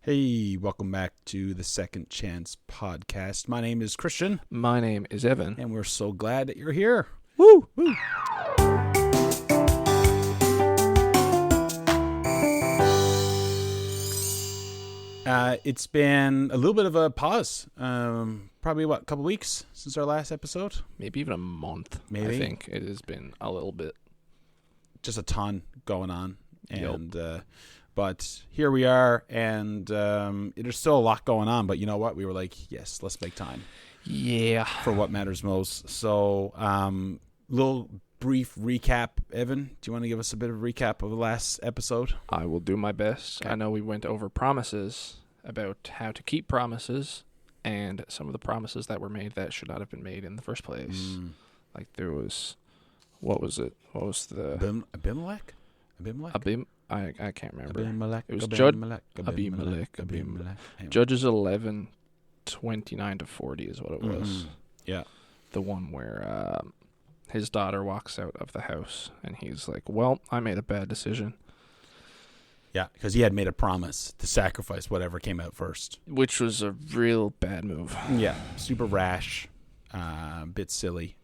Hey, welcome back to the Second Chance Podcast. My name is Christian. My name is Evan. And we're so glad that you're here. Woo! Woo! It's been a little bit of a pause. Probably, a couple weeks since our last episode? Maybe even a month. Maybe. I think it has been a little bit. Just a ton going on. And but here we are, and there's still a lot going on. But you know what? We were like, yes, let's make time. Yeah. For what matters most. So, little brief recap. Evan, do you want to give us a bit of a recap of the last episode? I will do my best. Okay. I know we went over promises, about how to keep promises, and some of the promises that were made that should not have been made in the first place. Like there was, what was it? What was the... Abimelech? I can't remember. Abimelech. It was Abimelech. Abimelech. Judges 11, 29 to 40 is what it was. Mm-hmm. Yeah. The one where his daughter walks out of the house and he's like, well, I made a bad decision. Yeah, because he had made a promise to sacrifice whatever came out first. Which was a real bad move. Yeah, super rash, bit silly,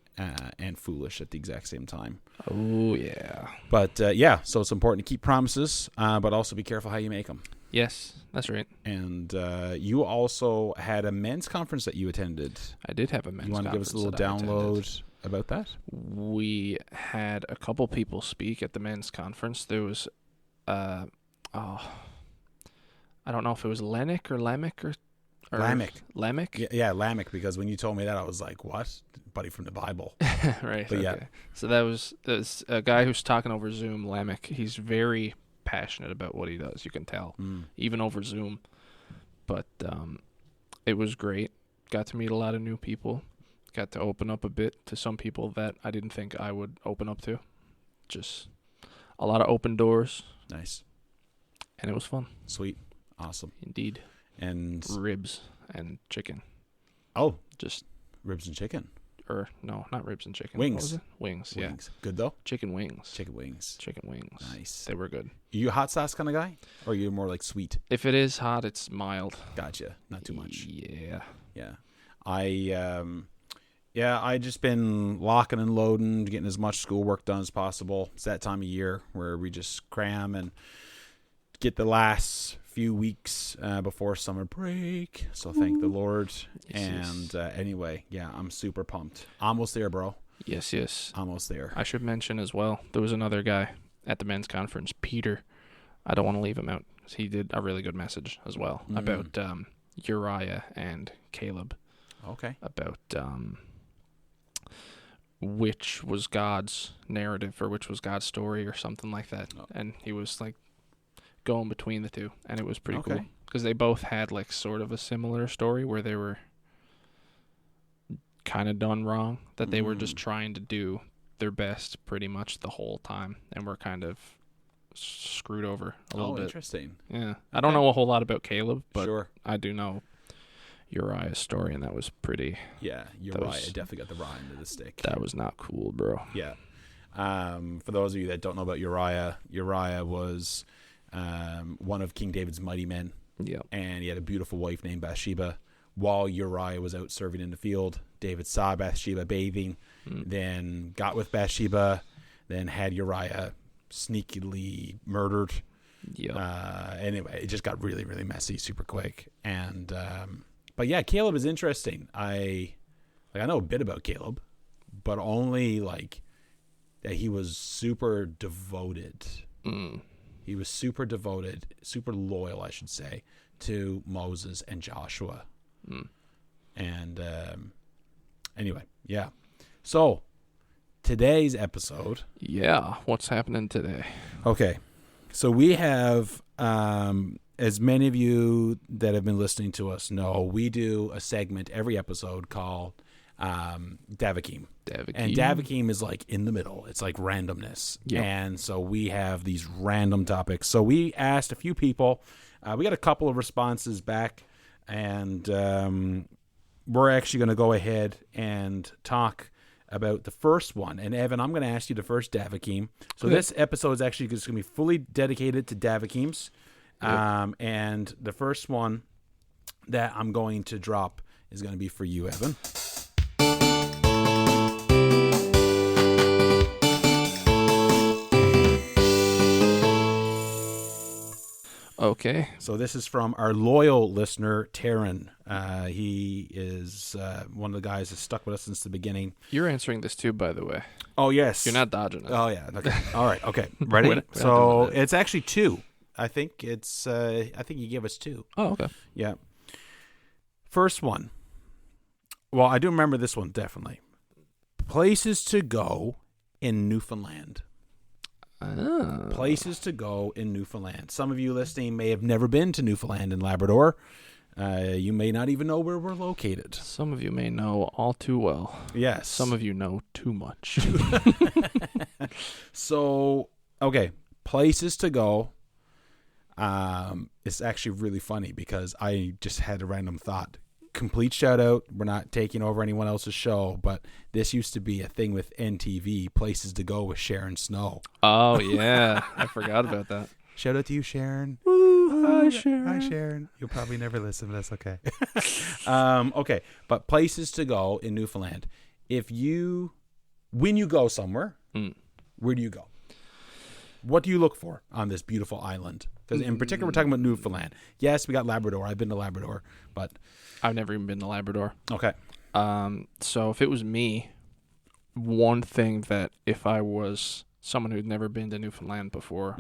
and foolish at the exact same time. Oh, yeah. But, so it's important to keep promises, but also be careful how you make them. Yes, that's right. And you also had a men's conference that you attended. I did have a men's conference. You want to give us a little download about that? We had a couple people speak at the men's conference. There was, I don't know if it was Lamech or Lamech. Lamech? Yeah, Lamech, because when you told me that, I was like, what? Buddy from the Bible. Right. But okay. yeah. So there's a guy who's talking over Zoom, Lamech. He's very passionate about what he does, you can tell, even over Zoom. But it was great. Got to meet a lot of new people. Got to open up a bit to some people that I didn't think I would open up to. Just a lot of open doors. Nice. And it was fun. Sweet. Awesome. Indeed. And ribs and chicken. Oh, just ribs and chicken. Or no, not ribs and chicken. Wings. What was it? Wings. Yeah. Good though. Chicken wings. Chicken wings. Nice. They were good. You a hot sauce kind of guy, or are you more like sweet? If it is hot, it's mild. Gotcha. Not too much. Yeah. I just been locking and loading, getting as much schoolwork done as possible. It's that time of year where we just cram and get the last few weeks before summer break. So thank the Lord. Yes, Anyway, I'm super pumped. Almost there, bro. Yes. Almost there. I should mention as well, there was another guy at the men's conference, Peter. I don't want to leave him out. He did a really good message as well about Uriah and Caleb. Okay. About which was God's narrative or which was God's story or something like that. Oh. And he was like going between the two, and it was pretty cool because they both had like sort of a similar story where they were kind of done wrong, that they were just trying to do their best pretty much the whole time and were kind of screwed over a little bit. Interesting. Yeah. Okay. I don't know a whole lot about Caleb, but sure. I do know Uriah's story, and that was pretty... Yeah, Uriah definitely got the raw end of the stick. That was not cool, bro. Yeah. For those of you that don't know about Uriah was one of King David's mighty men. Yeah. And he had a beautiful wife named Bathsheba. While Uriah was out serving in the field, David saw Bathsheba bathing, then got with Bathsheba, then had Uriah sneakily murdered. Yeah. Anyway, it just got really, really messy super quick. And... But yeah, Caleb is interesting. I know a bit about Caleb, but only like that he was super devoted. He was super devoted, super loyal, I should say, to Moses and Joshua. And anyway, yeah. So today's episode. Yeah, what's happening today? Okay, so we have. As many of you that have been listening to us know, we do a segment every episode called Davikim. And Davikim is like in the middle. It's like randomness. Yep. And so we have these random topics. So we asked a few people. We got a couple of responses back. And we're actually going to go ahead and talk about the first one. And Evan, I'm going to ask you the first Davikim. So this episode is actually just going to be fully dedicated to Davikims. Yep. And the first one that I'm going to drop is going to be for you, Evan. Okay. So this is from our loyal listener, Terran. He is one of the guys that stuck with us since the beginning. You're answering this too, by the way. Oh, yes. You're not dodging it. Oh, yeah. Okay. All right. Okay. Ready? So it's actually two. I think it's. I think you gave us two. Oh, okay. Yeah. First one. Well, I do remember this one definitely. Places to go in Newfoundland. Oh. Places to go in Newfoundland. Some of you listening may have never been to Newfoundland and Labrador. You may not even know where we're located. Some of you may know all too well. Yes. Some of you know too much. So, okay, places to go. It's actually really funny because I just had a random thought. Complete shout out. We're not taking over anyone else's show, but this used to be a thing with NTV, Places to Go with Sharon Snow. Oh, yeah. I forgot about that. Shout out to you, Sharon. Ooh, hi, Sharon. Hi, Sharon. You'll probably never listen, but that's okay. Okay, but places to go in Newfoundland. When you go somewhere, where do you go? What do you look for on this beautiful island? Because in particular, we're talking about Newfoundland. Yes, we got Labrador. I've been to Labrador, but I've never even been to Labrador. Okay. So if it was me, one thing that if I was someone who'd never been to Newfoundland before,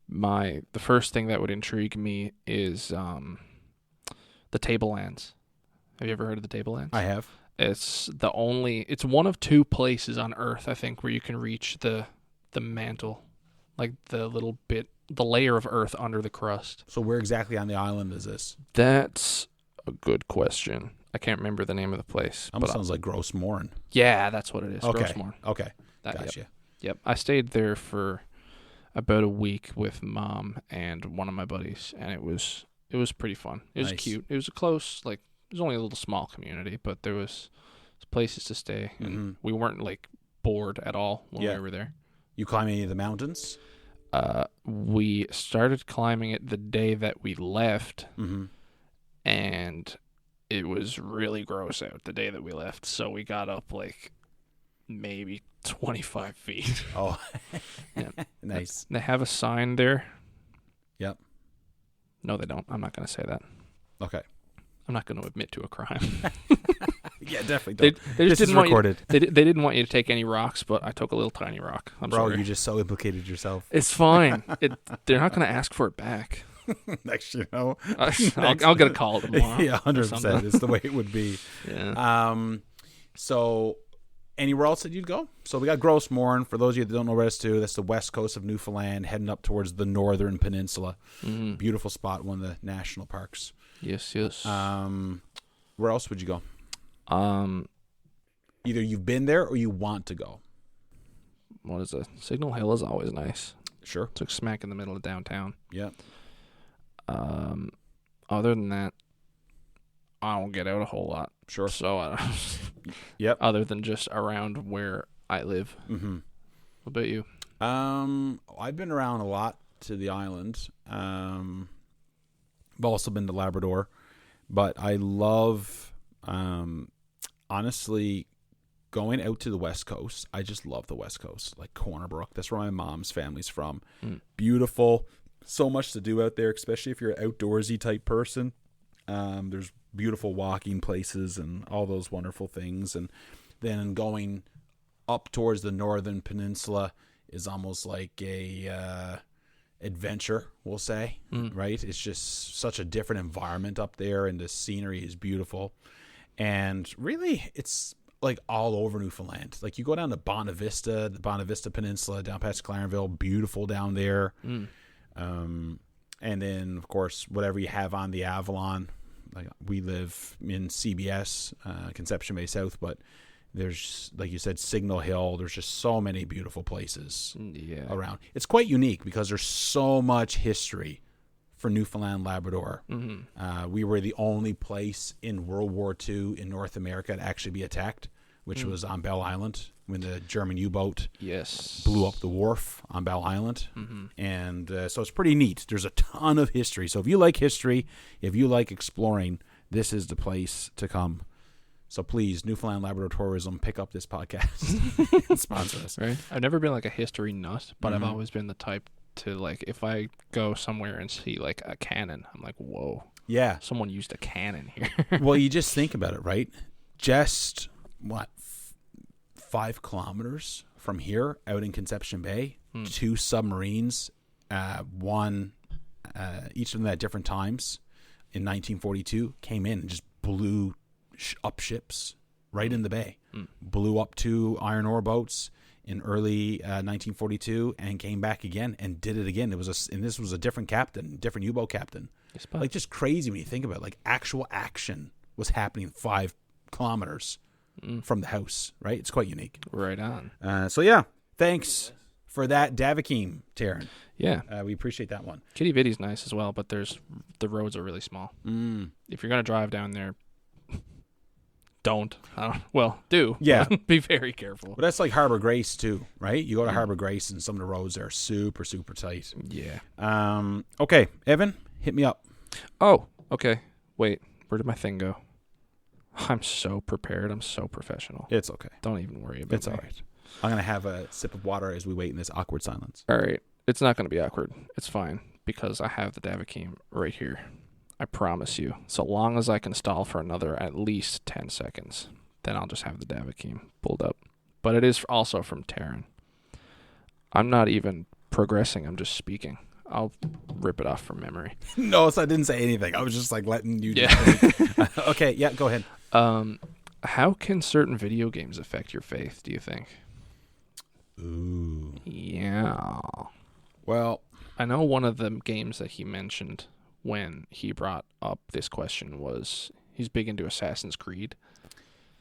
the first thing that would intrigue me is the Tablelands. Have you ever heard of the Tablelands? I have. It's one of two places on Earth, I think, where you can reach the mantle, like the layer of Earth under the crust. So where exactly on the island is this? That's a good question. I can't remember the name of the place. Almost sounds like Gross Morin. Yeah, that's what it is. Okay. Gross Morin. Okay. Gotcha. Yep. I stayed there for about a week with Mom and one of my buddies, and it was pretty fun. It was cute. It was it was only a little small community, but there was places to stay, and we weren't like bored at all when we were there. You climb any of the mountains? We started climbing it the day that we left, and it was really gross out the day that we left. So we got up like maybe 25 feet. Oh, yeah. Nice. They have a sign there. Yep. No, they don't. I'm not going to say that. Okay. I'm not going to admit to a crime. Yeah, definitely don't. They just didn't want recorded. They didn't want you to take any rocks, but I took a little tiny rock. I'm sorry. You just so implicated yourself. It's fine. They're not going to ask for it back. Next, you know. I'll get a call tomorrow. Yeah, 100%. It's the way it would be. Yeah. So anywhere else that you'd go? So we got Gross Morin. For those of you that don't know where it's to, that's the west coast of Newfoundland, heading up towards the northern peninsula. Beautiful spot, one of the national parks. Yes. Where else would you go? Either you've been there or you want to go. What is it? Signal Hill is always nice. Sure. It's like smack in the middle of downtown. Yeah. Other than that, I don't get out a whole lot. Sure. So, yep. Other than just around where I live. Mm-hmm. What about you? I've been around a lot to the island. I've also been to Labrador, but I love, honestly, going out to the West Coast. I just love the West Coast, like Corner Brook. That's where my mom's family's from. Beautiful. So much to do out there, especially if you're an outdoorsy type person. There's beautiful walking places and all those wonderful things. And then going up towards the northern peninsula is almost like a adventure, we'll say, right? It's just such a different environment up there, and the scenery is beautiful. And really, it's like all over Newfoundland. Like you go down to the Bonavista Peninsula, down past Clarenville, beautiful down there. And then, of course, whatever you have on the Avalon. Like we live in CBS, Conception Bay South, but there's, like you said, Signal Hill. There's just so many beautiful places around. It's quite unique because there's so much history for Newfoundland, Labrador. We were the only place in World War II in North America to actually be attacked which was on Bell Island when the German U-boat Yes. blew up the wharf on Bell Island. And so it's pretty neat. There's a ton of history. So if you like history, if you like exploring, this is the place to come. So please, Newfoundland Labrador Tourism, pick up this podcast and sponsor us. Right. I've never been like a history nut, but I've always been the type to like, if I go somewhere and see like a cannon, I'm like, whoa. Yeah. Someone used a cannon here. Well, you just think about it, right? Just, 5 kilometers from here out in Conception Bay, 2 submarines, one, each of them at different times in 1942, came in and just blew up ships right in the bay. Blew up 2 iron ore boats in early 1942 and came back again and did it again. And this was a different captain, different U-boat captain. Like, just crazy when you think about it. Like, actual action was happening 5 kilometers from the house, right? It's quite unique. Right on. So yeah, thanks for that, Davikim, Terran. Yeah. We appreciate that one. Kitty Vitty's nice as well, but the roads are really small. If you're going to drive down there, don't. Do. Yeah. Be very careful. But that's like Harbor Grace too, right? You go to Harbor Grace and some of the roads are super, super tight. Yeah. Okay, Evan, hit me up. Oh, okay. Wait, where did my thing go? I'm so prepared. I'm so professional. It's okay. Don't even worry about it. It's all right. I'm going to have a sip of water as we wait in this awkward silence. All right. It's not going to be awkward. It's fine because I have the Davikim right here. I promise you. So long as I can stall for another at least 10 seconds, then I'll just have the Davikim pulled up. But it is also from Terran. I'm not even progressing. I'm just speaking. I'll rip it off from memory. No, so I didn't say anything. I was just like letting you. Yeah. Okay. Yeah. Go ahead. How can certain video games affect your faith, do you think? Ooh. Yeah. Well, I know one of the games that he mentioned when he brought up this question was he's big into Assassin's Creed.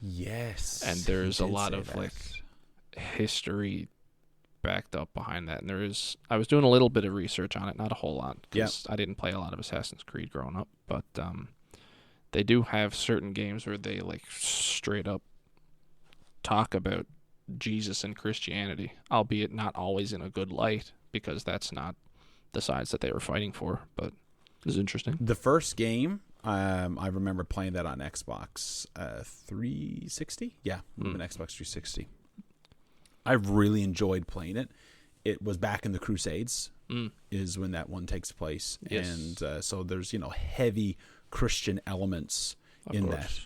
Yes. And there's a lot of that. like history backed up behind that. And I was doing a little bit of research on it, not a whole lot, because I didn't play a lot of Assassin's Creed growing up, but they do have certain games where they like straight up talk about Jesus and Christianity, albeit not always in a good light, because that's not the sides that they were fighting for, but it's interesting. The first game, I remember playing that on Xbox 360. Yeah, an Xbox 360. I really enjoyed playing it. It was back in the Crusades, is when that one takes place. Yes. And so there's, heavy Christian elements in course. that.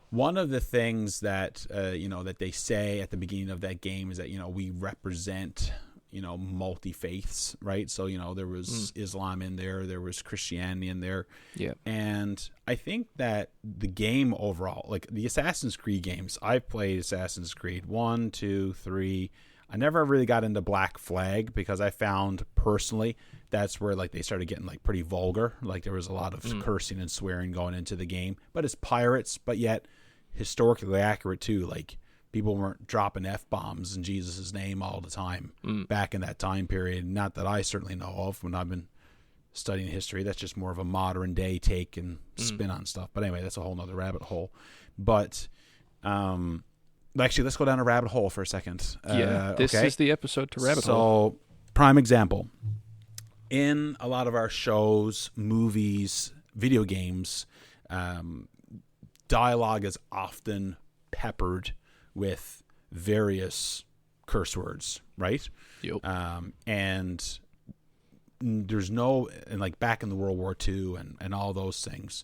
One of the things that, that they say at the beginning of that game is that, we represent, multi-faiths, right? So, there was Islam in there was Christianity in there. Yeah. And I think that the game overall, like the Assassin's Creed games, I've played Assassin's Creed 1, 2, 3. I never really got into Black Flag because I found personally that's where like they started getting like pretty vulgar. Like there was a lot of cursing and swearing going into the game, but it's pirates, but yet historically accurate too. Like people weren't dropping F-bombs in Jesus' name all the time back in that time period. Not that I certainly know of when I've been studying history. That's just more of a modern day take and spin on stuff. But anyway, that's a whole nother rabbit hole. But actually, let's go down a rabbit hole for a second. This is the episode to rabbit hole. So, prime example. In a lot of our shows, movies, video games, dialogue is often peppered with various curse words, right? Yep. And there's no, and like back in the World War II and all those things,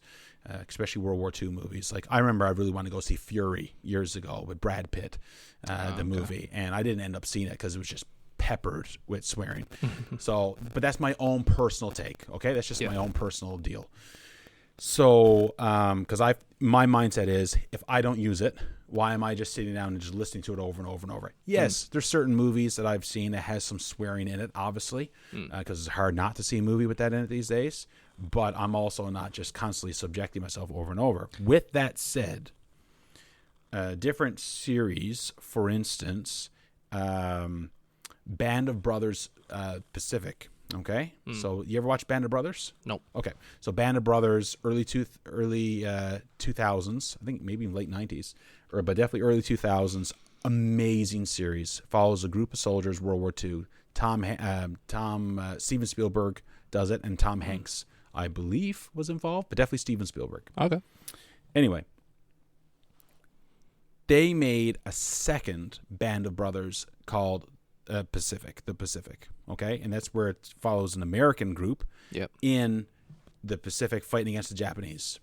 especially World War II movies. Like I remember I really wanted to go see Fury years ago with Brad Pitt, the movie, and I didn't end up seeing it because it was just peppered with swearing. So, but that's my own personal take. Okay, that's just my own personal deal. So, because my mindset is if I don't use it, why am I just sitting down and just listening to it over and over and over? Yes, there's certain movies that I've seen that has some swearing in it, obviously, because it's hard not to see a movie with that in it these days. But I'm also not just constantly subjecting myself over and over. With that said, different series, for instance, Band of Brothers Pacific, Okay, so you ever watch Band of Brothers? Nope. Okay, so Band of Brothers, early 2000s, I think maybe late 90s, but definitely early 2000s. Amazing series. Follows a group of soldiers, World War II. Steven Spielberg does it, and Tom Hanks, I believe, was involved, but definitely Steven Spielberg. Okay. Anyway, they made a second Band of Brothers called the Pacific, okay? And that's where it follows an American group in the Pacific fighting against the Japanese.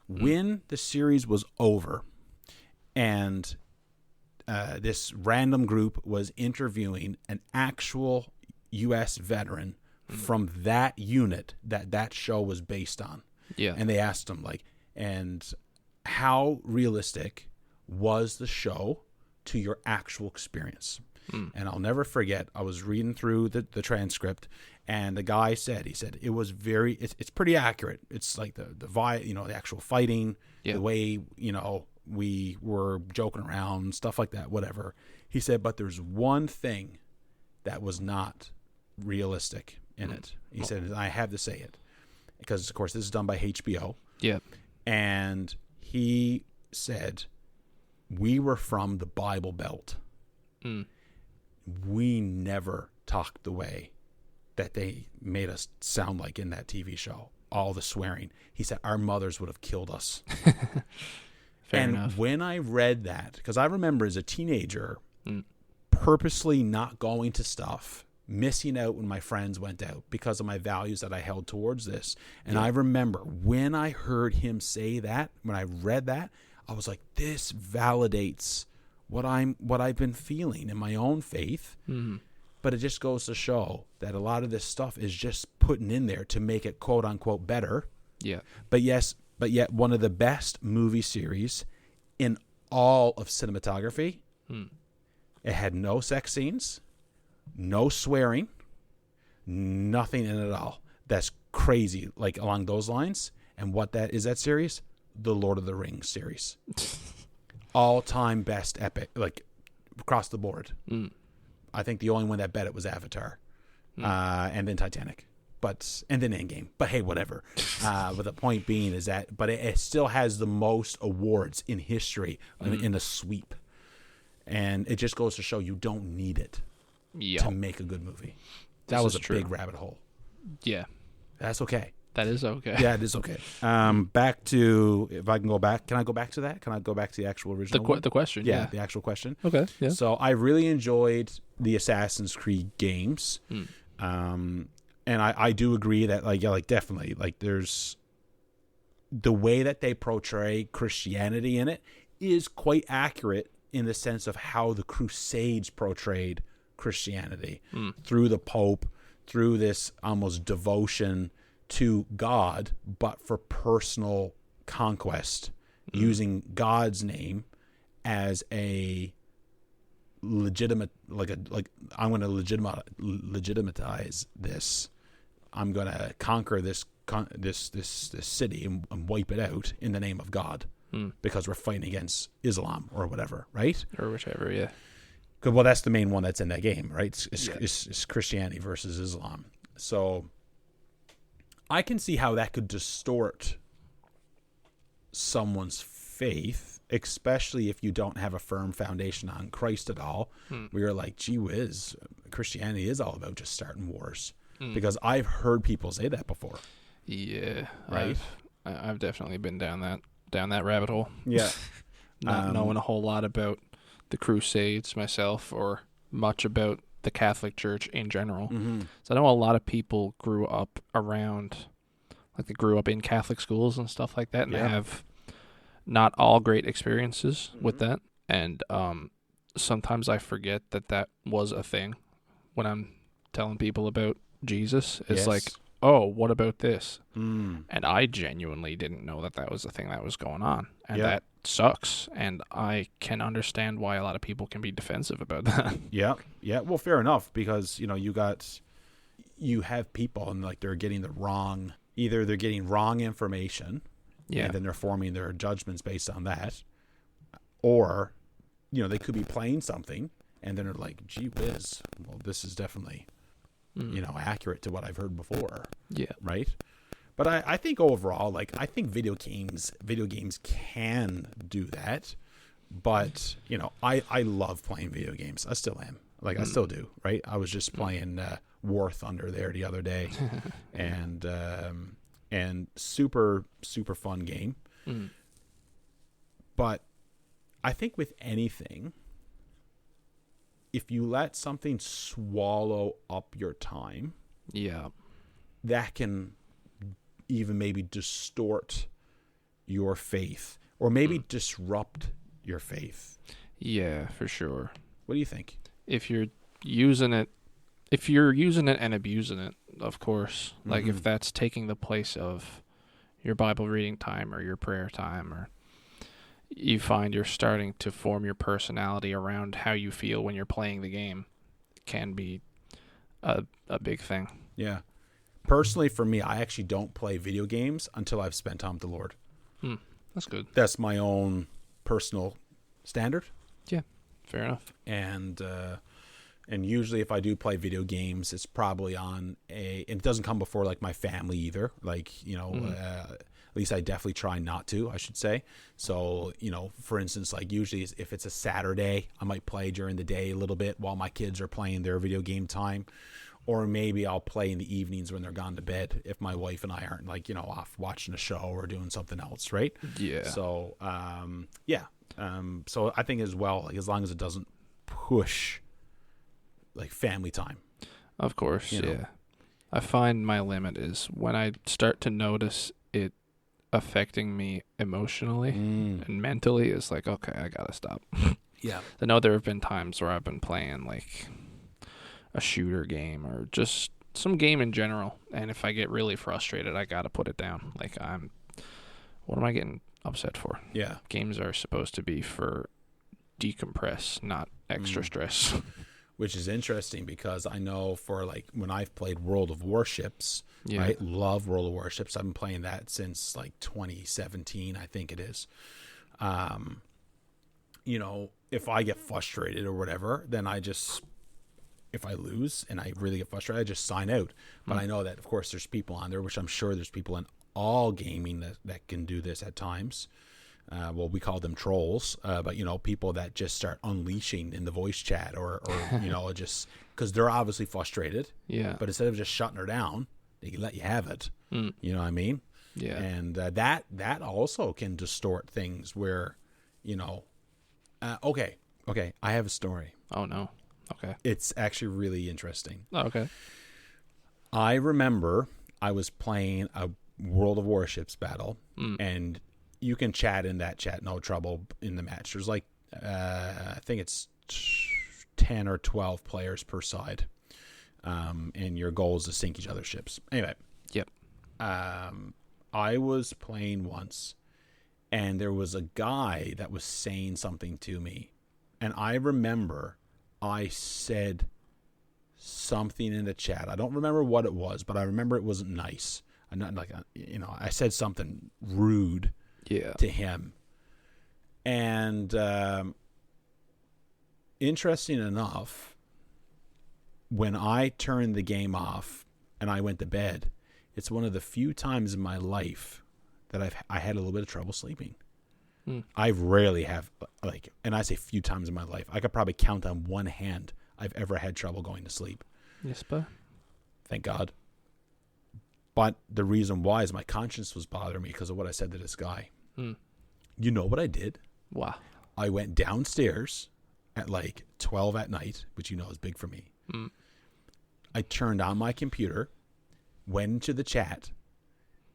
When the series was over and this random group was interviewing an actual U.S. veteran from that unit that show was based on. Yeah. And they asked him, like, and how realistic was the show to your actual experience? And I'll never forget, I was reading through the transcript, and the guy said, it was it's pretty accurate. It's like the actual fighting, the way, we were joking around, stuff like that, whatever. He said, but there's one thing that was not realistic in it. He said, and I have to say it, because, of course, this is done by HBO. Yeah. And he said, we were from the Bible Belt. We never talked the way that they made us sound like in that TV show. All the swearing. He said, our mothers would have killed us. Fair and enough. When I read that, because I remember as a teenager purposely not going to stuff, missing out when my friends went out because of my values that I held towards this. And I remember when I heard him say that, when I read that, I was like, this validates what I've been feeling in my own faith. But it just goes to show that a lot of this stuff is just putting in there to make it quote unquote better. Yeah. But yet one of the best movie series in all of cinematography. It had no sex scenes, no swearing, nothing in it at all. That's crazy, like along those lines. And what that series? The Lord of the Rings series. All-time best epic, like across the board. I think the only one that bet it was Avatar, and then Titanic, and then Endgame. But hey, whatever. But the point being is that, but it still has the most awards in history in a sweep, and it just goes to show you don't need it to make a good movie. That was a big rabbit hole. Yeah, that's okay. That is okay. Yeah, it is okay. Back to, if I can go back. Can I go back to that? Can I go back to the actual original the question? Yeah, the actual question. Okay. Yeah. So I really enjoyed the Assassin's Creed games, and I do agree that definitely there's the way that they portray Christianity in it is quite accurate in the sense of how the Crusades portrayed Christianity through the Pope, through this almost devotion to God, but for personal conquest, using God's name as a legitimate, I'm going to legitimatize this. I'm going to conquer this city and wipe it out in the name of God because we're fighting against Islam or whatever, right? Or whichever, yeah. Well, that's the main one that's in that game, right? It's Christianity versus Islam. So I can see how that could distort someone's faith, especially if you don't have a firm foundation on Christ at all. Where you're like, gee whiz, Christianity is all about just starting wars. Because I've heard people say that before. Yeah, right. I've definitely been down that rabbit hole. Yeah, not knowing a whole lot about the Crusades myself, or much about the Catholic Church in general. So I know a lot of people grew up in Catholic schools and stuff like that, and they have not all great experiences with that. And sometimes I forget that was a thing when I'm telling people about Jesus. It's like, oh, what about this? And I genuinely didn't know that was a thing that was going on, and that sucks. And I can understand why a lot of people can be defensive about that. Yeah. Well, fair enough, because you have people and they're getting either they're getting wrong information, and then they're forming their judgments based on that, or they could be playing something and then they're like, gee whiz, well, this is definitely accurate to what I've heard before. Yeah. Right. But I think overall, like, I think video games can do that. But, I love playing video games. I still am. Like, I still do, right? I was just playing War Thunder there the other day. and super, super fun game. But I think with anything, if you let something swallow up your time, that can even maybe distort your faith or maybe disrupt your faith. Yeah, for sure. What do you think? If you're using it and abusing it, of course, like if that's taking the place of your Bible reading time or your prayer time, or you find you're starting to form your personality around how you feel when you're playing the game, it can be a big thing. Yeah. Personally, for me, I actually don't play video games until I've spent time with the Lord. That's good. That's my own personal standard. Yeah, fair enough. And usually if I do play video games, it's probably and it doesn't come before like my family either. Like, at least I definitely try not to, I should say. So, for instance, like usually if it's a Saturday, I might play during the day a little bit while my kids are playing their video game time. Or maybe I'll play in the evenings when they're gone to bed if my wife and I aren't like, off watching a show or doing something else, right? Yeah. So, so I think as well, like as long as it doesn't push like family time. Of course, yeah. I find my limit is when I start to notice it affecting me emotionally and mentally, it's like, okay, I gotta stop. Yeah. I know there have been times where I've been playing like a shooter game or just some game in general, and if I get really frustrated, I gotta put it down. Like, what am I getting upset for? Yeah. Games are supposed to be for decompress, not extra stress. Which is interesting because I know for like when I've played World of Warships, right? Love World of Warships. I've been playing that since like 2017, I think it is. If I get frustrated or whatever, then if I lose and I really get frustrated, I just sign out. But I know that, of course, there's people on there, which I'm sure there's people in all gaming that can do this at times. We call them trolls, but people that just start unleashing in the voice chat or just because they're obviously frustrated. Yeah. But instead of just shutting her down, they can let you have it. You know what I mean? Yeah. And that also can distort things where, okay, I have a story. Oh no. Okay. It's actually really interesting. Oh, okay. I remember I was playing a World of Warships battle, and you can chat in that chat, no trouble in the match. There's like, I think it's 10 or 12 players per side, and your goal is to sink each other's ships. Anyway. Yep. I was playing once, and there was a guy that was saying something to me, and I remember I said something in the chat. I don't remember what it was, but I remember it wasn't nice. I'm not like, I said something rude to him. And interesting enough, when I turned the game off and I went to bed, it's one of the few times in my life that I had a little bit of trouble sleeping. I rarely have, and I say few times in my life, I could probably count on one hand I've ever had trouble going to sleep. Yes, but thank God. But the reason why is my conscience was bothering me because of what I said to this guy. You know what I did? Wow. I went downstairs at like 12 at night, which is big for me. I turned on my computer, went into the chat,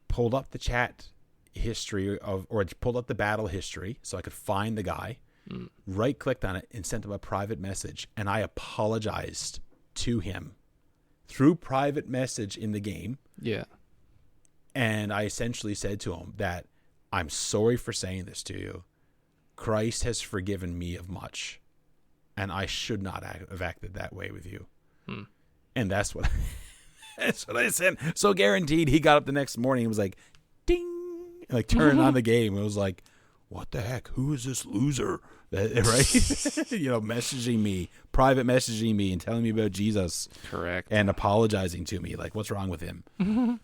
pulled up the chat history or pulled up the battle history so I could find the guy, right-clicked on it and sent him a private message, and I apologized to him through private message in the game. Yeah. And I essentially said to him that I'm sorry for saying this to you. Christ has forgiven me of much, and I should not have acted that way with you. And that's what I said. So guaranteed he got up the next morning and was like, ding, like turning on the game. It was like, what the heck? Who is this loser? Right? Messaging me, private messaging me and telling me about Jesus. Correct. And apologizing to me. Like, what's wrong with him?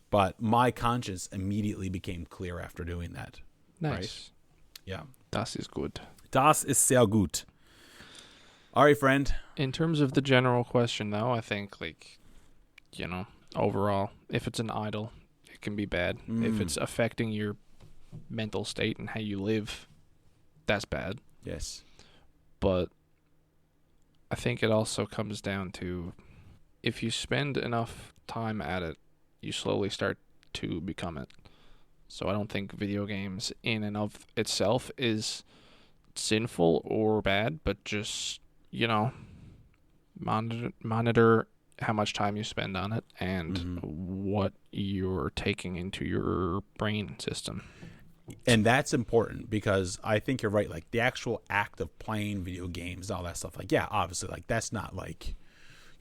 But my conscience immediately became clear after doing that. Nice. Right? Yeah. Das ist gut. Das ist sehr gut. All right, friend. In terms of the general question, though, I think, overall, if it's an idol, it can be bad. If it's affecting your mental state and how you live, that's bad. Yes. But I think it also comes down to, if you spend enough time at it, you slowly start to become it. So I don't think video games in and of itself is sinful or bad, but just, monitor how much time you spend on it and what you're taking into your brain system. And that's important because I think you're right. Like the actual act of playing video games, all that stuff. Like, yeah, obviously, like that's not like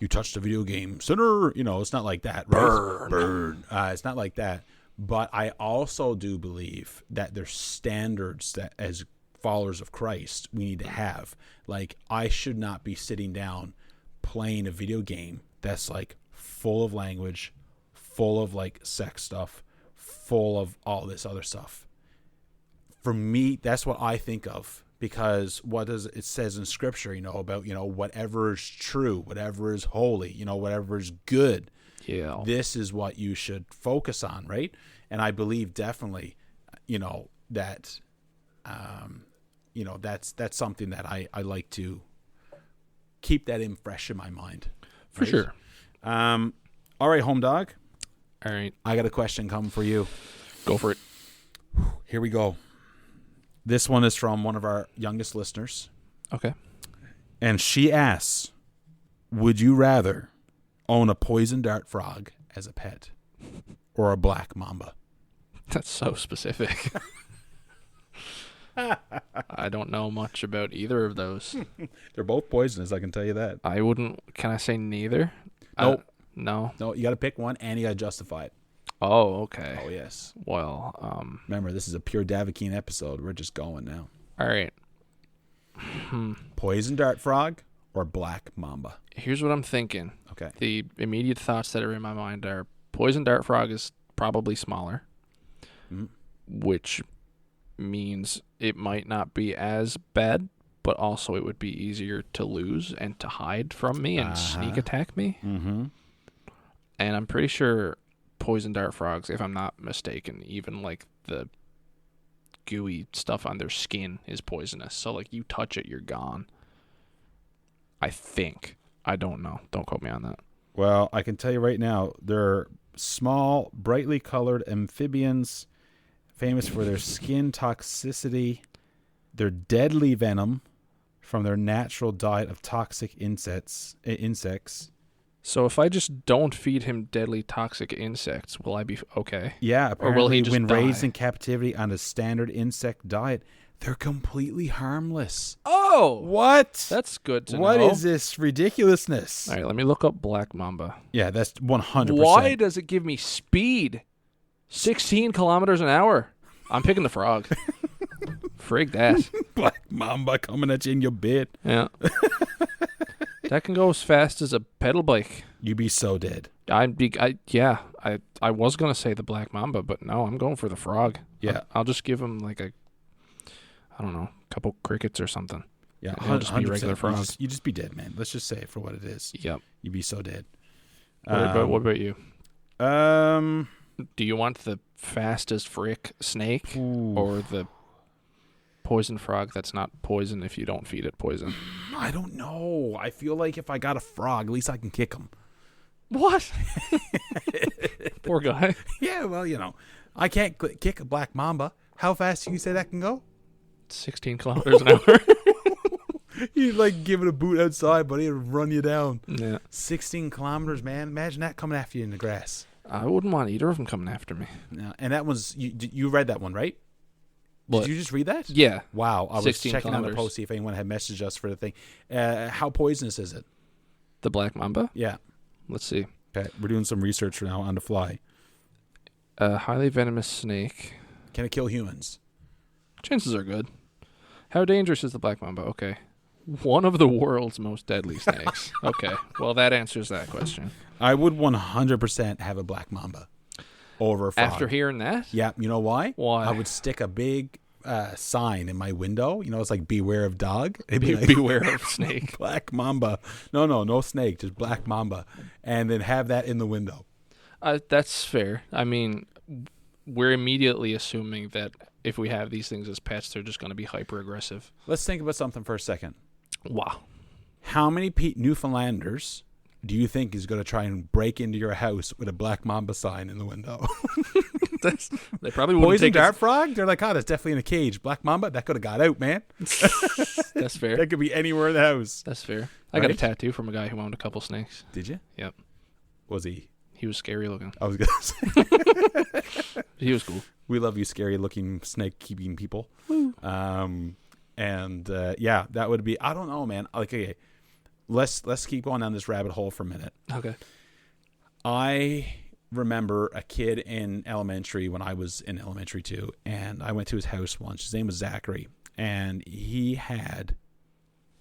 you touched a video game, sinner. It's not like that. Right? Burn. It's not like that. But I also do believe that there's standards that as followers of Christ we need to have. Like, I should not be sitting down playing a video game that's like full of language, full of like sex stuff, full of all this other stuff. For me, that's what I think of, because what does it says in Scripture, about, whatever is true, whatever is holy, whatever is good. Yeah. This is what you should focus on, right? And I believe definitely, that, that's something that I like to keep that in fresh in my mind. For sure. All right, home dog. All right. I got a question coming for you. Go for it. Here we go. This one is from one of our youngest listeners. Okay. And she asks, would you rather own a poison dart frog as a pet or a black mamba? That's so specific. I don't know much about either of those. They're both poisonous, I can tell you that. I wouldn't. Can I say neither? Nope. No. No, you got to pick one and you got to justify it. Oh, okay. Oh, yes. Well, remember, this is a pure Davikim episode. We're just going now. All right. Poison dart frog or black mamba? Here's what I'm thinking. Okay. The immediate thoughts that are in my mind are poison dart frog is probably smaller, which means it might not be as bad, but also it would be easier to lose and to hide from me and sneak attack me. Mm-hmm. And I'm pretty sure poison dart frogs, if I'm not mistaken, even like the gooey stuff on their skin is poisonous. So like you touch it, you're gone. I think. I don't know. Don't quote me on that. Well, I can tell you right now, they're small, brightly colored amphibians, famous for their skin toxicity, their deadly venom from their natural diet of toxic insects. So if I just don't feed him deadly toxic insects, will I be okay? Yeah, apparently or will he just when die? Raised in captivity on a standard insect diet, they're completely harmless. Oh! What? That's good to know. What is this ridiculousness? All right, let me look up black mamba. Yeah, that's 100%. Why does it give me speed? 16 kilometers an hour. I'm picking the frog. Frig that. Black mamba coming at you in your bed. Yeah. That can go as fast as a pedal bike. You'd be so dead. I was going to say the black mamba, but no, I'm going for the frog. Yeah. I'll just give him like a couple crickets or something. Yeah, it'll just be a regular frog. You just be dead, man. Let's just say it for what it is. Yep. You'd be so dead. What about you? Do you want the fastest frick snake or the poison frog that's not poison if you don't feed it poison? I don't know. I feel like if I got a frog, at least I can kick him. What? Poor guy. Yeah, well, I can't kick a black mamba. How fast do you say that can go? 16 kilometers an hour. You'd like give it a boot outside, buddy, and run you down. Yeah. 16 kilometers, man. Imagine that coming after you in the grass. I wouldn't want either of them coming after me. No, and that was you read that one, right? What? Did you just read that? Yeah. Wow. I was checking on the kilometers. post, see if anyone had messaged us for the thing. How poisonous is it? The black mamba? Yeah. Let's see. Okay, we're doing some research now on the fly. A highly venomous snake. Can it kill humans? Chances are good. How dangerous is the black mamba? Okay. One of the world's most deadly snakes. Okay. Well, that answers that question. I would 100% have a black mamba over a frog. After hearing that? Yeah. You know why? Why? I would stick a big sign in my window. You know, it's like beware of dog. It'd be like, beware of snake. Black mamba. No snake. Just black mamba. And then have that in the window. That's fair. I mean, we're immediately assuming that if we have these things as pets, they're just going to be hyper aggressive. Let's think about something for a second. Wow. How many Newfoundlanders do you think is going to try and break into your house with a black mamba sign in the window? They probably wouldn't Poison take dart frog? They're like, that's definitely in a cage. Black mamba? That could have got out, man. That's fair. That could be anywhere in the house. That's fair. I got a tattoo from a guy who owned a couple snakes. Did you? Yep. Was he? He was scary looking. I was going to say. He was cool. We love you scary looking snake keeping people. Woo. Yeah, that would be, I don't know, man. Like, okay, let's keep going down this rabbit hole for a minute. Okay. I remember a kid in elementary when I was in elementary too, and I went to his house once. His name was Zachary, and he had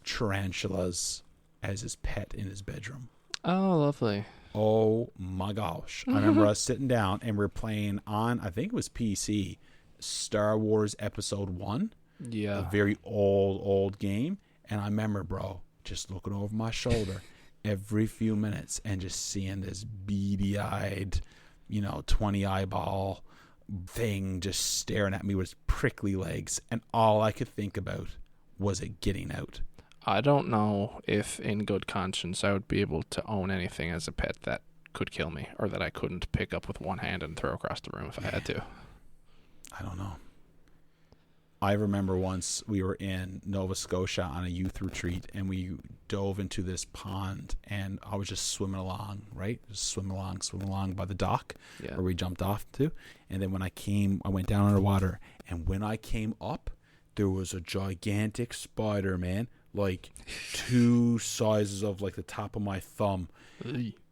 tarantulas as his pet in his bedroom. Oh, lovely. Oh my gosh. I remember us sitting down and we were playing on, I think it was PC, Star Wars Episode 1. Yeah. A very old game. And I remember, bro, just looking over my shoulder every few minutes and just seeing this beady-eyed, 20 eyeball thing just staring at me with its prickly legs. And all I could think about was it getting out. I don't know if in good conscience I would be able to own anything as a pet that could kill me or that I couldn't pick up with one hand and throw across the room if I had to. I don't know. I remember once we were in Nova Scotia on a youth retreat and we dove into this pond and I was just swimming along, right? Just swim along by the dock where we jumped off to. And then when I went down underwater, and when I came up, there was a gigantic spider, man. Like 2 sizes of like the top of my thumb,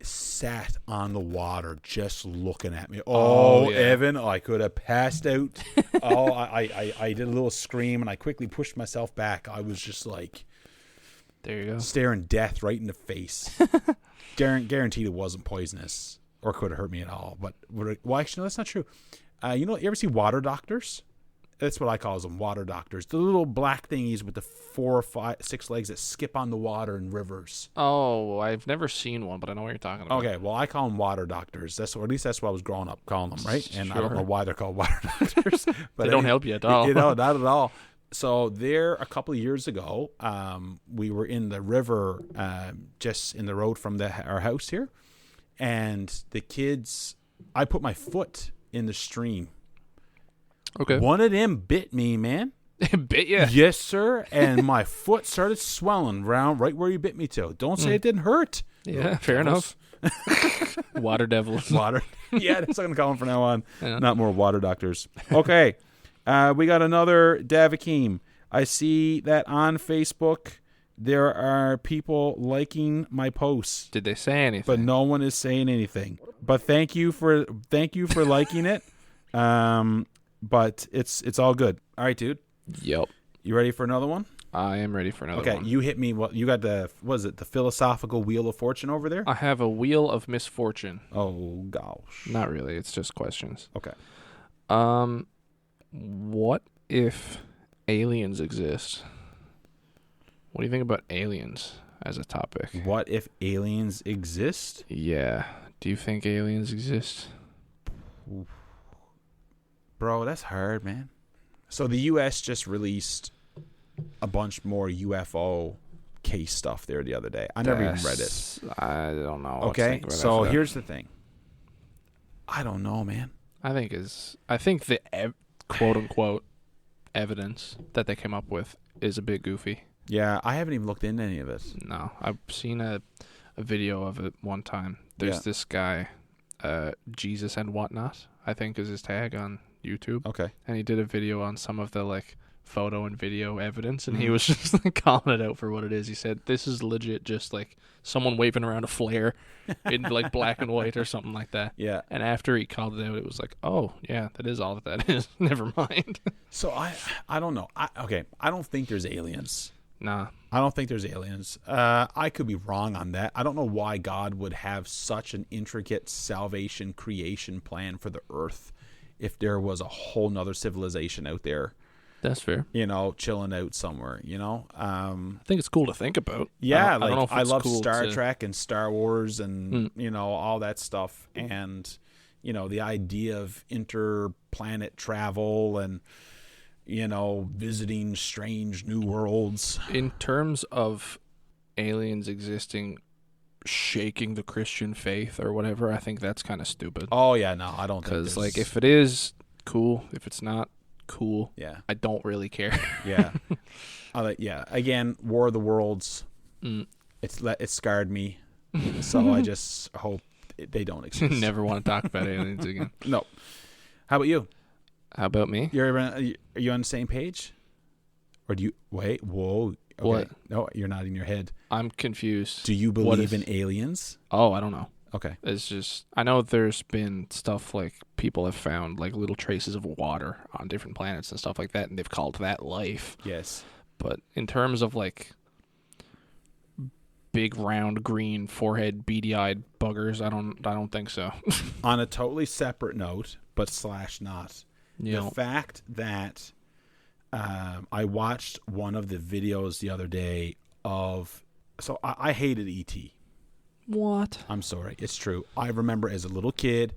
sat on the water just looking at me. Oh, yeah. Evan, I could have passed out. I did a little scream and I quickly pushed myself back. I was just like, there you go, staring death right in the face. Guaranteed it wasn't poisonous or could have hurt me at all. But well, actually, no, that's not true. You ever see water doctors? That's what I call them, water doctors. The little black thingies with the 4, 5, 6 legs that skip on the water in rivers. Oh, I've never seen one, but I know what you're talking about. Okay, well, I call them water doctors. Or at least that's what I was growing up calling them, right? And sure. I don't know why they're called water doctors. But they don't help you at all. Not at all. So there, a couple of years ago, we were in the river just in the road from our house here. And the kids, I put my foot in the stream. Okay. One of them bit me, man. Bit you? Yes, sir. And my foot started swelling right where you bit me to. Don't say it didn't hurt. Yeah, fair enough. Water devils. Water. Yeah, that's what I'm going to call them from now on. Yeah. Not more water doctors. Okay. We got another Davikim. I see that on Facebook there are people liking my posts. Did they say anything? But no one is saying anything. But thank you for liking it. But it's all good. All right, dude. Yep. You ready for another one? I am ready for another one. Okay, you hit me. Well, you got the philosophical wheel of fortune over there? I have a wheel of misfortune. Oh, gosh. Not really. It's just questions. Okay. What if aliens exist? What do you think about aliens as a topic? What if aliens exist? Yeah. Do you think aliens exist? Oof. Bro, that's hard, man. So the U.S. just released a bunch more UFO case stuff there the other day. I never even read it. I don't know. Okay, so here's the thing. I don't know, man. I think the quote unquote evidence that they came up with is a bit goofy. Yeah, I haven't even looked into any of it. No, I've seen a video of it one time. There's this guy, Jesus and Whatnot, I think is his tag on YouTube. Okay. And he did a video on some of the photo and video evidence, and he was just like calling it out for what it is. He said, "This is legit, just like someone waving around a flare in like black and white or something like that." Yeah. And after he called it out, it was like, "Oh yeah, that is all that is." Never mind. So I don't know. I don't think there's aliens. Nah. I don't think there's aliens. I could be wrong on that. I don't know why God would have such an intricate salvation creation plan for the earth if there was a whole nother civilization out there, That's fair. chilling out somewhere, I think it's cool to think about. Yeah, I don't know if I it's love cool Star to... Trek and Star Wars and, all that stuff. And, the idea of interplanet travel and, visiting strange new worlds. In terms of aliens existing, shaking the Christian faith or whatever, I think that's kind of stupid. Oh, yeah, no, I don't think Because, like, if it is, cool. If it's not, cool. Yeah. I don't really care. Yeah. Again, War of the Worlds, it scarred me. So I just hope they don't exist. Never want to talk about aliens again. No. How about you? How about me? Are you on the same page? Or do you... Wait, whoa. Okay. What? No, you're nodding your head. I'm confused. Do you believe in aliens? Oh, I don't know. Okay. It's just... I know there's been stuff like people have found like little traces of water on different planets and stuff like that, and they've called that life. Yes. But in terms of like big round green forehead beady-eyed buggers, I don't think so. On a totally separate note, but / not. Yeah. The fact that I watched one of the videos the other day of... So I hated E.T. What? I'm sorry. It's true. I remember as a little kid,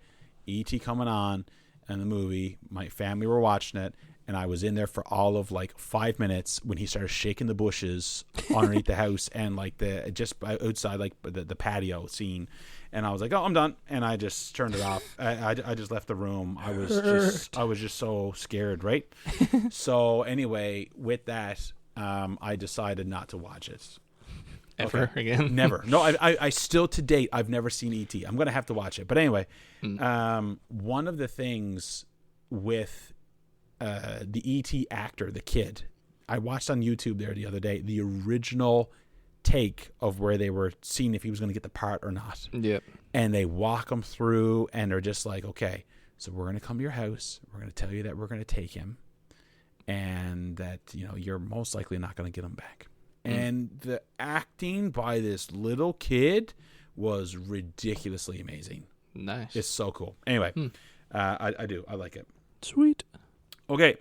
E.T. coming on in the movie. My family were watching it, and I was in there for all of like 5 minutes when he started shaking the bushes underneath the house and like just outside like the patio scene. And I was like, "Oh, I'm done," and I just turned it off. I just left the room. I was just so scared, right? So anyway, with that, I decided not to watch it. Ever again? Never. No, I still to date I've never seen E.T. I'm gonna have to watch it. But anyway, one of the things with the E.T. actor, the kid, I watched on YouTube there the other day, the original take of where they were seeing if he was going to get the part or not. Yep. And they walk him through, and they're just like, okay, so we're going to come to your house. We're going to tell you that we're going to take him, and that you're most likely not going to get him back. And the acting by this little kid was ridiculously amazing. Nice. It's so cool. Anyway, I like it. Sweet. Okay,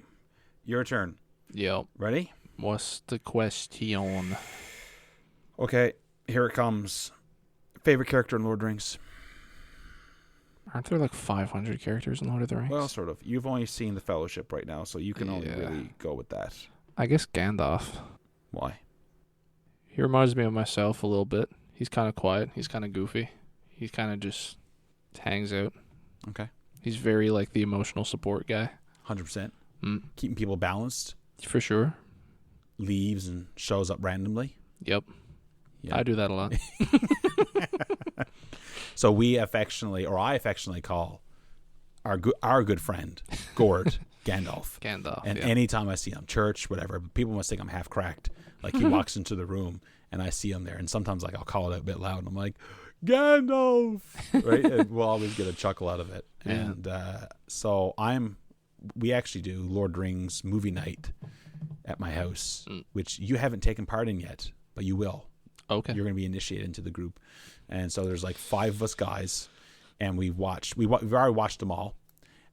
your turn. Yep. Ready? What's the question? Okay, here it comes. Favorite character in Lord of the Rings? Aren't there like 500 characters in Lord of the Rings? Well, sort of. You've only seen the Fellowship right now, so you can only really go with that. I guess Gandalf. Why? He reminds me of myself a little bit. He's kind of quiet. He's kind of goofy. He kind of just hangs out. Okay. He's very like the emotional support guy. 100%. Keeping people balanced. For sure. Leaves and shows up randomly. Yep. I do that a lot. So I affectionately call our good friend Gord Gandalf. And anytime I see him, church, whatever, people must think I'm half cracked. Like he walks into the room and I see him there, and sometimes like I'll call it a bit loud, and I'm like, Gandalf, right? And we'll always get a chuckle out of it. Yeah. And so we actually do Lord of the Rings movie night at my house, which you haven't taken part in yet, but you will. Okay. You're going to be initiated into the group. And so there's like 5 of us guys, and we've already watched them all.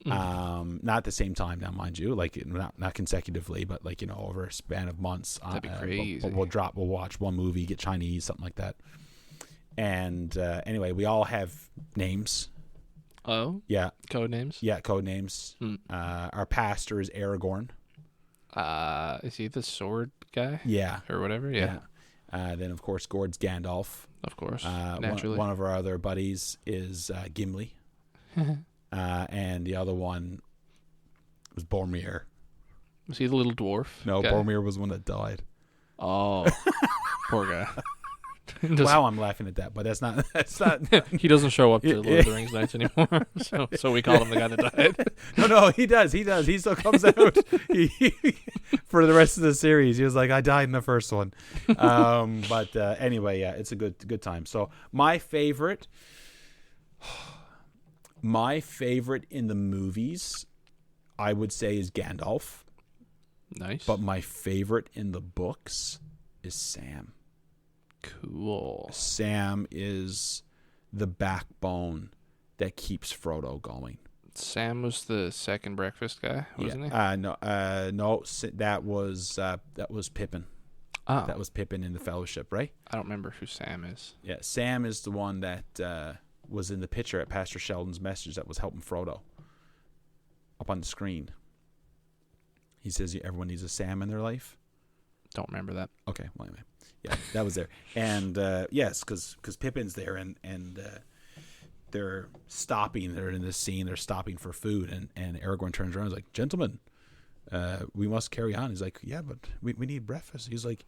Not at the same time now, mind you, like not consecutively, but like, over a span of months. That'd be crazy. But we'll watch one movie, get Chinese, something like that. And anyway, we all have names. Oh? Yeah. Code names? Yeah, code names. Our pastor is Aragorn. Is he the sword guy? Yeah. Or whatever? Yeah. Then, of course, Gord's Gandalf. Of course. Naturally. One of our other buddies is Gimli. And the other one was Boromir. Was he the little dwarf? No, guy? Boromir was one that died. Oh. Poor guy. Wow, I'm laughing at that, but that's not. That's not. He doesn't show up to Lord of the Rings nights anymore, so we call him the guy that died. No, he does. He still comes out for the rest of the series. He was like, I died in the first one. But anyway, yeah, it's a good time. So my favorite in the movies, I would say, is Gandalf. Nice. But my favorite in the books is Sam. Cool. Sam is the backbone that keeps Frodo going. Sam was the second breakfast guy, wasn't he? No, that was Pippin. Oh. That was Pippin in the Fellowship, right? I don't remember who Sam is. Yeah, Sam is the one that was in the picture at Pastor Sheldon's message that was helping Frodo up on the screen. He says everyone needs a Sam in their life. Don't remember that. Okay, well anyway, yeah, that was there, and yes, because Pippin's there, and they're stopping. They're in this scene. They're stopping for food, and Aragorn turns around and is like, "Gentlemen, we must carry on." He's like, "Yeah, but we need breakfast." He's like,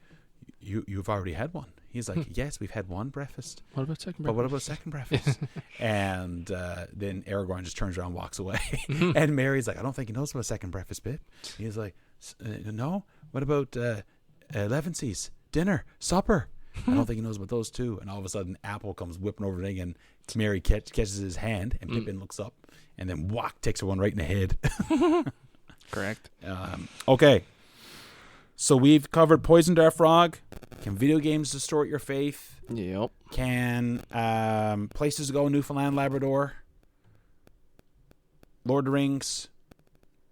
"You've already had one." He's like, "Yes, we've had one breakfast. What about second breakfast? But what about second breakfast?" And then Aragorn just turns around and walks away. And Mary's like, "I don't think he knows about second breakfast, Pip." He's like, "No? What about Levensees? Dinner? Supper?" "I don't think he knows about those too." And all of a sudden, Apple comes whipping over the thing, and Mary catches his hand, and Pippin looks up, and then whack, takes her one right in the head. Correct. Okay. So we've covered Poison Dart Frog. Can video games distort your faith? Yep. Can places to go in Newfoundland, Labrador? Lord of the Rings.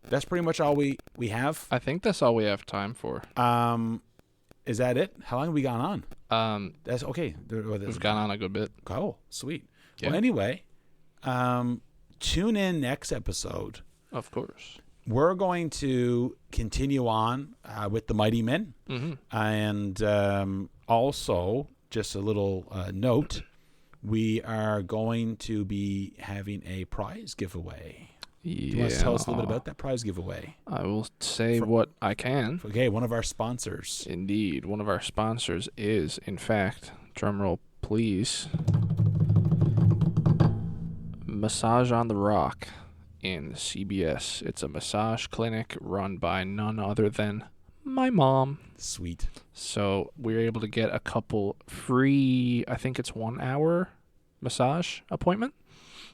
That's pretty much all we have. I think that's all we have time for. Is that it? How long have we gone on? That's okay. We've gone on a good bit. Oh, sweet. Yeah. Well, anyway, tune in next episode. Of course. We're going to continue on with the Mighty Men. Mm-hmm. And also, just a little note, we are going to be having a prize giveaway. Yeah. Do you want to tell us a little bit about that prize giveaway? I will say what I can. Okay, one of our sponsors. Indeed. One of our sponsors is, in fact, drumroll please, Massage on the Rock in CBS. It's a massage clinic run by none other than my mom. Sweet. So we were able to get a couple free, I think it's 1 hour massage appointment.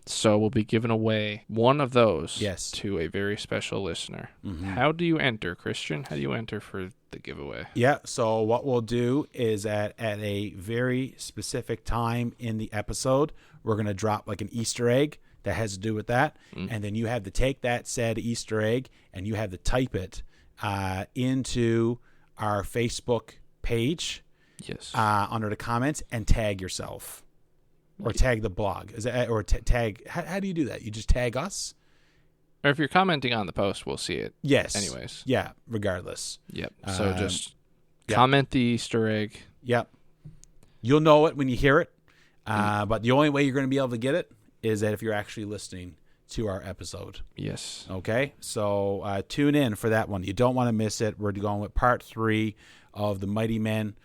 So we'll be giving away one of those to a very special listener. Mm-hmm. How do you enter, Christian? How do you enter for the giveaway? Yeah, so what we'll do is at a very specific time in the episode, we're going to drop like an Easter egg that has to do with that. Mm. And then you have to take that said Easter egg and you have to type it into our Facebook page. Yes. Under the comments and tag yourself. Or tag the blog. Is that, or tag? How do you do that? You just tag us? Or if you're commenting on the post, we'll see it. Yes. Anyways. Yeah, regardless. Yep. So just comment the Easter egg. Yep. You'll know it when you hear it. But the only way you're going to be able to get it is that if you're actually listening to our episode. Yes. Okay? So tune in for that one. You don't want to miss it. We're going with part 3 of the Mighty Men.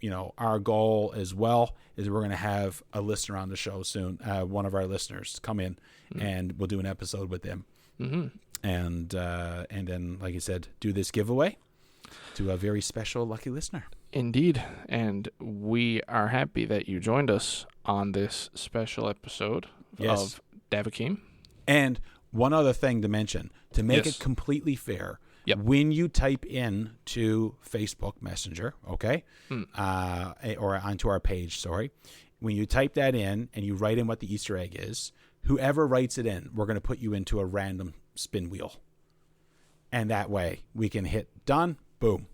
You know, our goal as well is we're going to have a listener on the show soon. One of our listeners come in and we'll do an episode with them. Mm-hmm. And then, like I said, do this giveaway to a very special lucky listener. Indeed. And we are happy that you joined us on this special episode of Davikim. And one other thing to mention, to make it completely fair, when you type in to Facebook Messenger, okay, or onto our page, when you type that in and you write in what the Easter egg is, whoever writes it in, we're going to put you into a random spin wheel. And that way we can hit done, boom,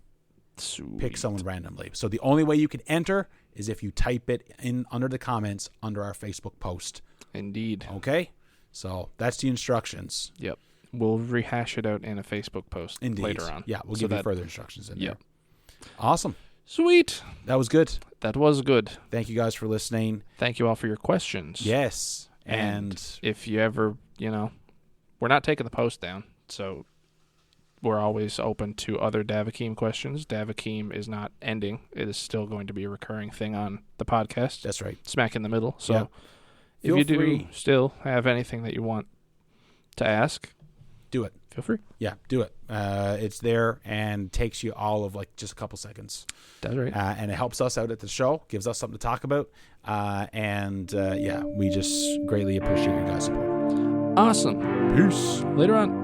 Sweet. Pick someone randomly. So the only way you can enter is if you type it in under the comments under our Facebook post. Indeed. Okay? So that's the instructions. Yep. We'll rehash it out in a Facebook post later on. Yeah, we'll give you further instructions in there. Awesome. Sweet. That was good. That was good. Thank you guys for listening. Thank you all for your questions. Yes. And if you ever, we're not taking the post down, so we're always open to other Davikim questions. Davikim is not ending. It is still going to be a recurring thing on the podcast. That's right. Smack in the middle. So Yeah. if you do still have anything that you want to ask, do it. Feel free. Yeah, do it. It's there and takes you all of like just a couple seconds. That's right. And it helps us out at the show, gives us something to talk about. We just greatly appreciate your guys' support. Awesome. Peace. Later on.